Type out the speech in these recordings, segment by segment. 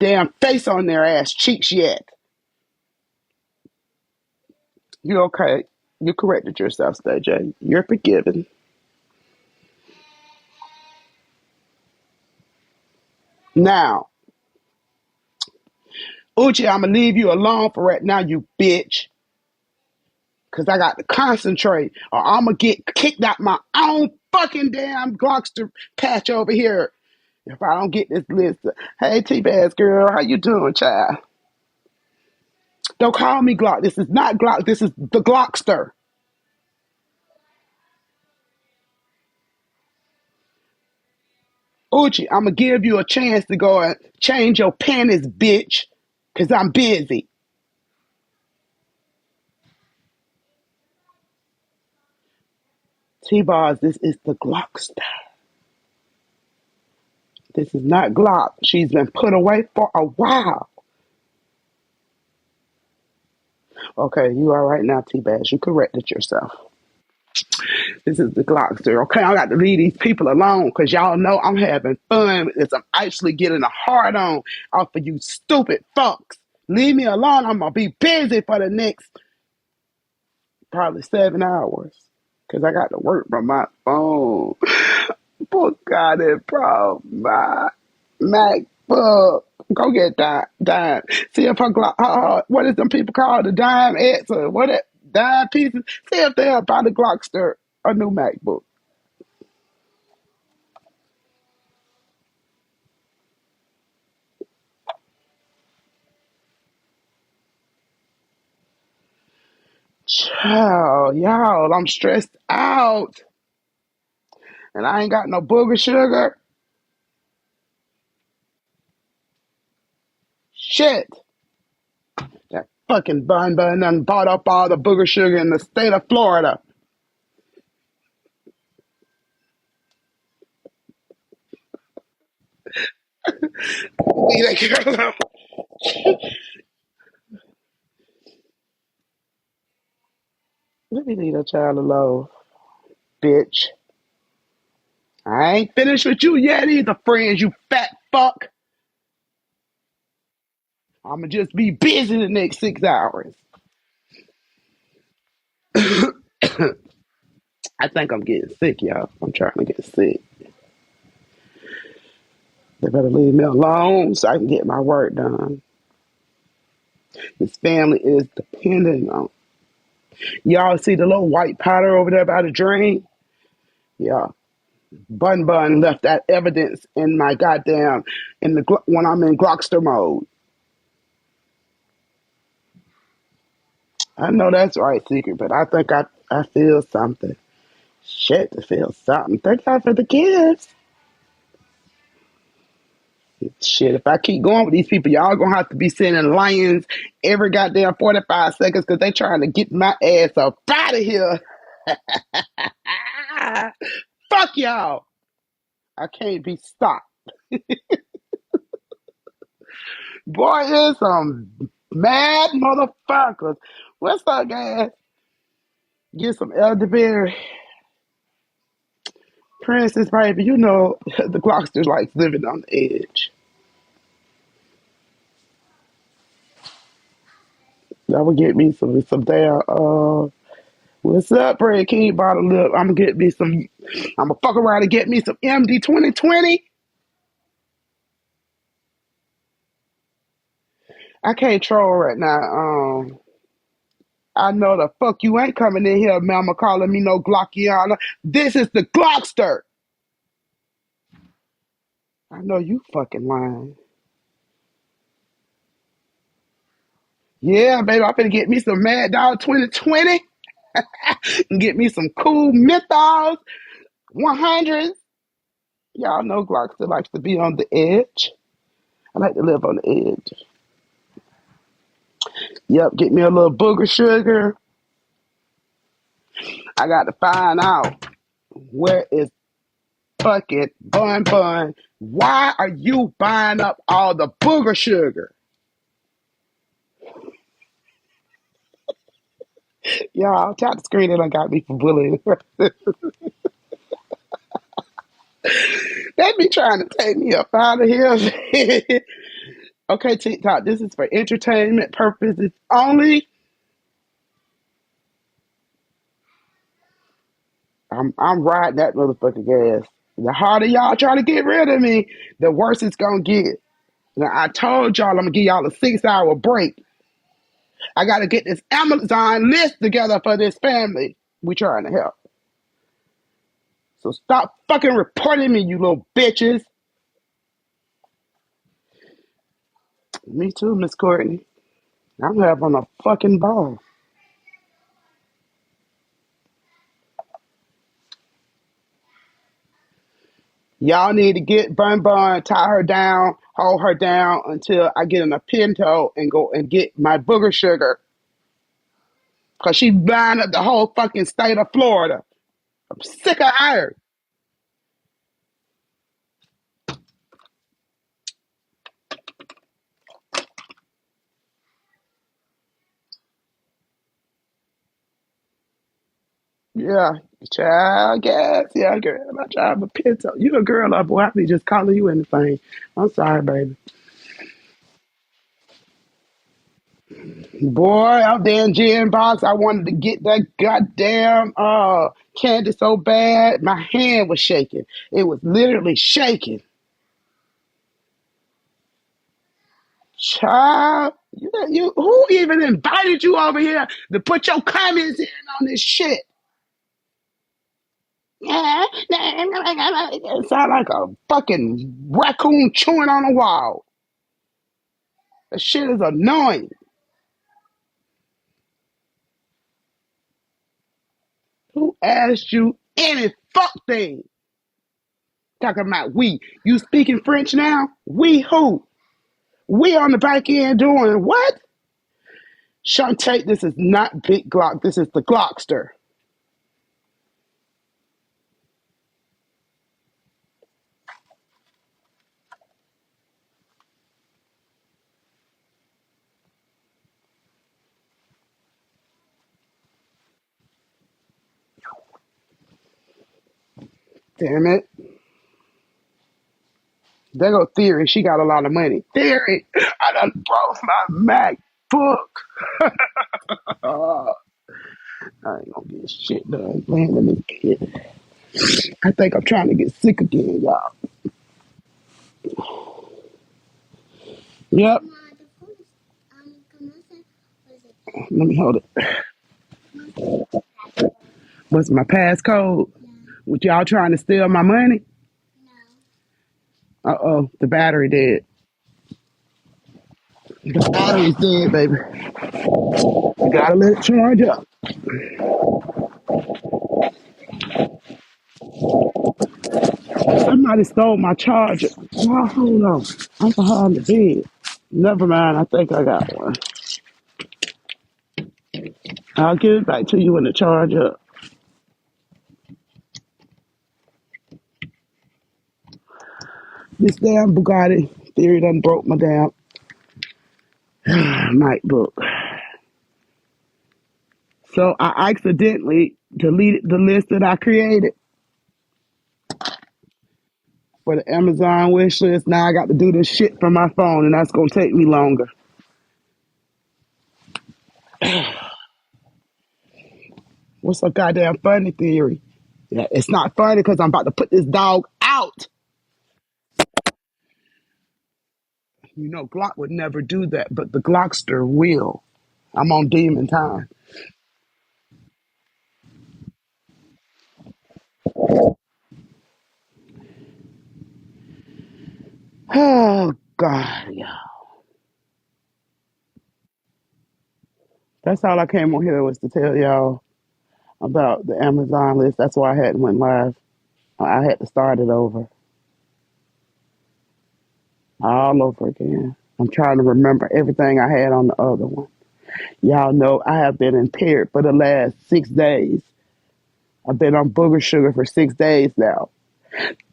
damn face on their ass cheeks yet. You okay? You corrected yourself, Stay J. You're forgiven. Now, Uchi, I'm gonna leave you alone for right now, you bitch. Cause I got to concentrate, or I'm gonna get kicked out my own fucking damn Glockster patch over here if I don't get this list. Hey, T-Bass girl, how you doing, child? Don't call me Glock. This is not Glock. This is the Glockster. Uchi, I'm gonna give you a chance to go and change your panties, bitch. Cause I'm busy. T-Bars, this is the Glockster. This is not Glock. She's been put away for a while. Okay, you all right now, T-Bass. You corrected yourself. This is the Glockster. Okay, I got to leave these people alone because y'all know I'm having fun with this. I'm actually getting a hard on off of you stupid fucks. Leave me alone. I'm going to be busy for the next probably 7 hours because I got to work from my phone. Book got it, bro. My MacBook. Go get that dime. See if her what is them people called? The dime X or what it dime pieces? See if they'll buy the Glockster a new MacBook. Child, y'all, I'm stressed out. And I ain't got no booger sugar. Shit. That fucking bun done bought up all the booger sugar in the state of Florida. Leave that girl alone. Let me leave that child alone, bitch. I ain't finished with you yet either, friends, you fat fuck. I'ma just be busy the next 6 hours. I think I'm getting sick, y'all. I'm trying to get sick. They better leave me alone so I can get my work done. This family is dependent on. Y'all see the little white powder over there by the drain? Yeah. Bun left that evidence in my goddamn when I'm in Glockster mode. I know that's right, Secret, but I think I feel something. Shit, to feel something. Thank God for the gifts. Shit, if I keep going with these people, y'all gonna have to be sending lions every goddamn 45 seconds because they trying to get my ass up out of here. Fuck y'all. I can't be stopped. Boy, there's some mad motherfuckers. What's up, guys? Get some elderberry. Princess, baby, you know the Glockster likes living on the edge. I would get me some damn what's up, Red King bottle lip? I'm gonna get me some. I'm gonna fuck around and get me some MD 2020. I can't troll right now. I know the fuck you ain't coming in here, mama, calling me no Glockiana. This is the Glockster. I know you fucking lying. Yeah, baby, I'm finna get me some Mad Dog 2020 and get me some cool Mythos 100s. Y'all know Glockster likes to be on the edge. I like to live on the edge. Yep, get me a little booger sugar. I got to find out where is fucking Bun. Why are you buying up all the booger sugar? Y'all, tap the screen and I got me for bullying. They be trying to take me up out of here. Okay, TikTok, this is for entertainment purposes only. I'm riding that motherfucking gas. The harder y'all try to get rid of me, the worse it's gonna get. Now I told y'all I'm gonna give y'all a 6 hour break. I gotta get this Amazon list together for this family. We trying to help. So stop fucking reporting me, you little bitches. Me too, Miss Courtney. I'm having a fucking ball. Y'all need to get Bun Bun, tie her down, hold her down until I get in a pinto and go and get my booger sugar. Cause she buying up the whole fucking state of Florida. I'm sick of her. Yeah, child, gas. Yeah, girl. I drive a pinto. You a girl, boy. I be just calling you anything. I'm sorry, baby. Boy, out there in Gen Box, I wanted to get that goddamn candy so bad, my hand was shaking. It was literally shaking. Child, you who even invited you over here to put your comments in on this shit? It sound like a fucking raccoon chewing on a wall. That shit is annoying. Who asked you any fuck thing? Talking about we. You speaking French now? We who? We on the back end doing what? Shantae, this is not Big Glock. This is the Glockster. Damn it. There go Theory. She got a lot of money. Theory, I done broke my MacBook. Oh, I ain't gonna get shit done. Laying in this bed. I think I'm trying to get sick again, y'all. Yep. Let me hold it. What's my passcode? With y'all trying to steal my money? Uh oh, the battery dead. The battery's dead, baby. You gotta let it charge up. Somebody stole my charger. Oh, hold on. I'm behind the bed. Never mind. I think I got one. I'll give it back to you when the charge up. This damn Bugatti Theory done broke my damn MacBook. So I accidentally deleted the list that I created for the Amazon wish list. Now I got to do this shit from my phone, and that's gonna take me longer. What's so goddamn funny, Theory? Yeah, it's not funny because I'm about to put this dog out. You know, Glock would never do that, but the Glockster will. I'm on demon time. Oh God, yeah. That's all I came on here was to tell y'all about the Amazon list. That's why I hadn't went live. I had to start it over, all over again. I'm trying to remember everything I had on the other one. Y'all know I have been impaired for the last 6 days. I've been on booger sugar for 6 days now.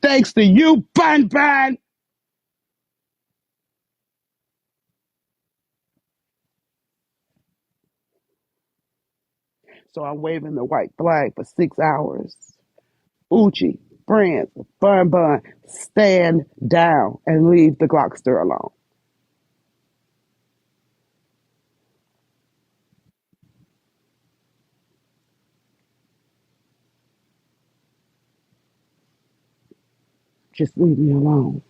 Thanks to you, Bun Bun. So I'm waving the white flag for 6 hours. Uchi, friends, Bun Bun, stand down and leave the Glockster alone. Just leave me alone.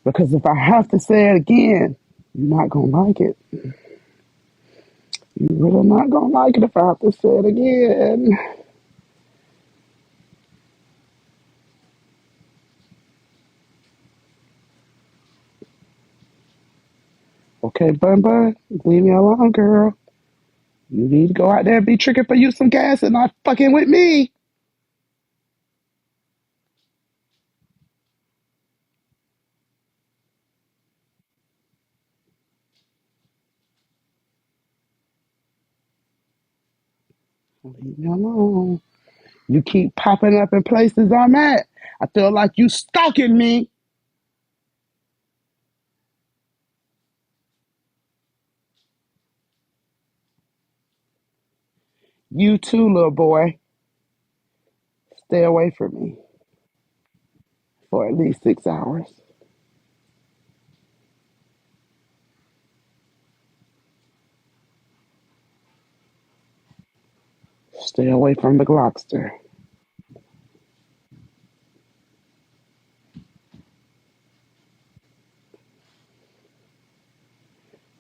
Because if I have to say it again, you're not gonna like it. You're really not gonna like it if I have to say it again. Okay, Bun Bun, leave me alone, girl. You need to go out there and be tricking for you some gas and not fucking with me. Leave me alone. You keep popping up in places I'm at. I feel like you stalking me. You too, little boy. Stay away from me for at least 6 hours. Stay away from the Glockster.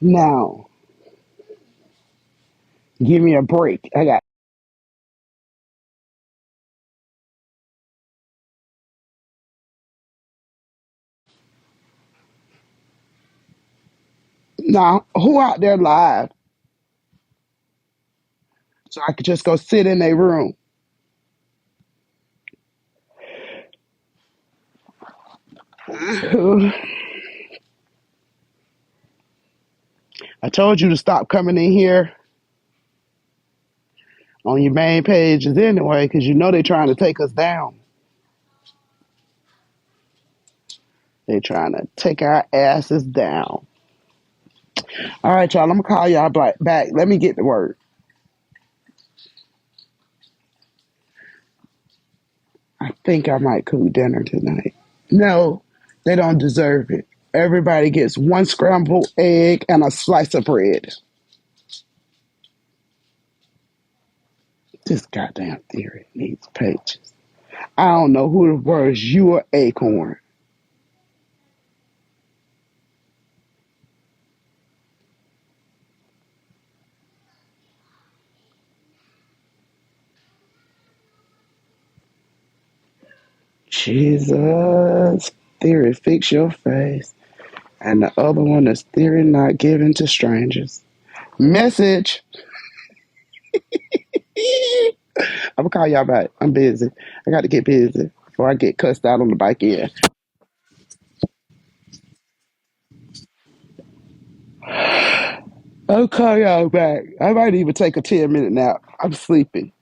Now, give me a break. I got. Now, who out there live? So I could just go sit in a room. I told you to stop coming in here on your main pages anyway, because you know they're trying to take us down. They're trying to take our asses down. All right, y'all. I'm gonna call y'all back. Let me get the word. I think I might cook dinner tonight. No, they don't deserve it. Everybody gets one scrambled egg and a slice of bread. This goddamn theory needs pages. I don't know who the words you or acorn. Jesus. Theory, fix your face. And the other one is theory not given to strangers. Message. I'm gonna call y'all back. I'm busy. I got to get busy before I get cussed out on the bike end. I'll call y'all back. I might even take a 10-minute nap. I'm sleepy.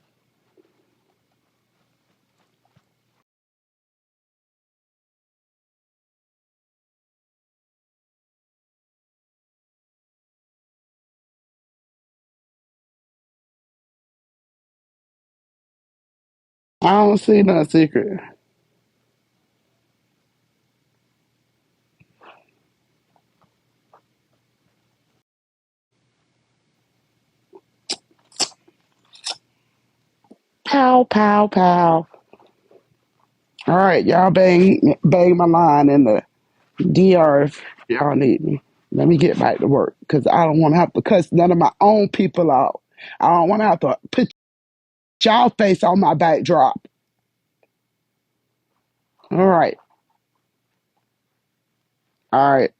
I don't see no secret. Pow, pow, pow. All right, y'all bang my line in the DR if y'all need me. Let me get back to work because I don't want to have to cuss none of my own people out. I don't want to have to put y'all face on my backdrop. All right. All right.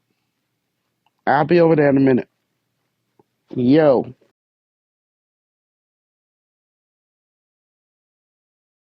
I'll be over there in a minute. Yo.